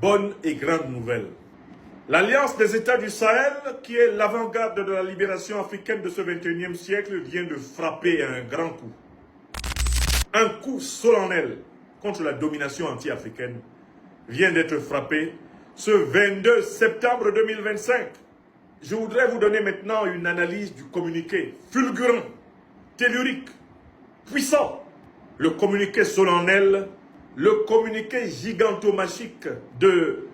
bonne et grande nouvelle. L'Alliance des États du Sahel, qui est l'avant-garde de la libération africaine de ce 21e siècle, vient de frapper un grand coup. Un coup solennel contre la domination anti-africaine vient d'être frappé ce 22 septembre 2025. Je voudrais vous donner maintenant une analyse du communiqué fulgurant, tellurique, puissant. Le communiqué solennel, le communiqué gigantomachique de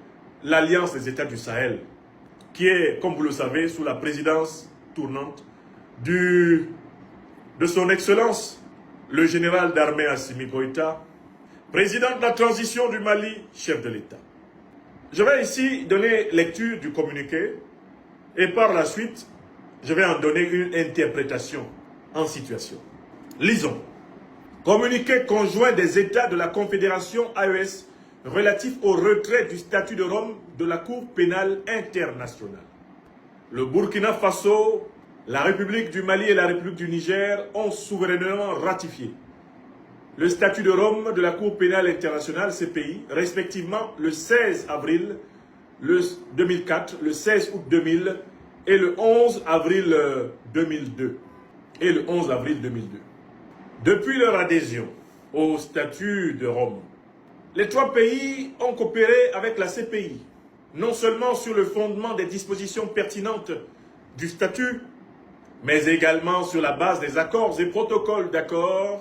l'Alliance des États du Sahel, qui est, comme vous le savez, sous la présidence tournante de son Excellence, le général d'armée Assimi Goïta, président de la transition du Mali, chef de l'État. Je vais ici donner lecture du communiqué et par la suite, je vais en donner une interprétation en situation. Lisons. Communiqué conjoint des États de la Confédération AES relatif au retrait du statut de Rome de la Cour pénale internationale. Le Burkina Faso, la République du Mali et la République du Niger ont souverainement ratifié le statut de Rome de la Cour pénale internationale, CPI, respectivement le 16 avril 2004, le 16 août 2000 et le 11 avril 2002. Depuis leur adhésion au statut de Rome, les trois pays ont coopéré avec la CPI, non seulement sur le fondement des dispositions pertinentes du statut, mais également sur la base des accords et protocoles d'accord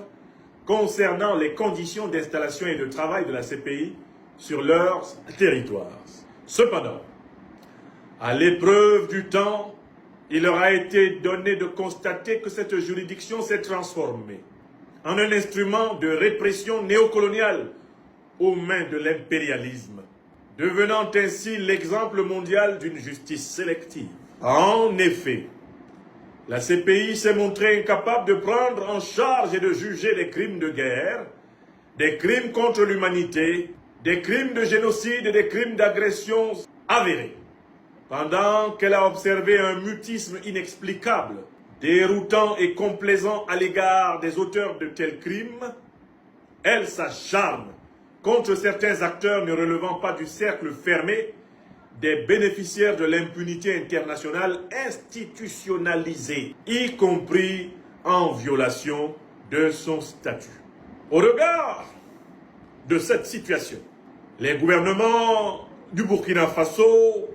concernant les conditions d'installation et de travail de la CPI sur leur territoire. Cependant, à l'épreuve du temps, il leur a été donné de constater que cette juridiction s'est transformée en un instrument de répression néocoloniale aux mains de l'impérialisme, devenant ainsi l'exemple mondial d'une justice sélective. En effet, la CPI s'est montrée incapable de prendre en charge et de juger des crimes de guerre, des crimes contre l'humanité, des crimes de génocide et des crimes d'agression avérés. Pendant qu'elle a observé un mutisme inexplicable, déroutant et complaisant à l'égard des auteurs de tels crimes, elle s'acharne contre certains acteurs ne relevant pas du cercle fermé des bénéficiaires de l'impunité internationale institutionnalisée, y compris en violation de son statut. Au regard de cette situation, les gouvernements du Burkina Faso,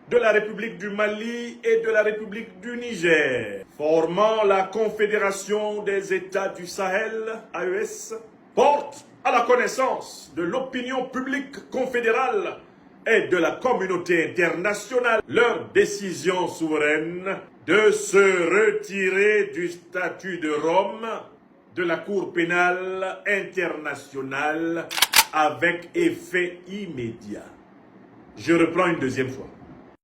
de la République du Mali et de la République du Niger, formant la Confédération des États du Sahel, AES, portent à la connaissance de l'opinion publique confédérale et de la communauté internationale leur décision souveraine de se retirer du statut de Rome de la Cour pénale internationale avec effet immédiat. Je reprends une deuxième fois.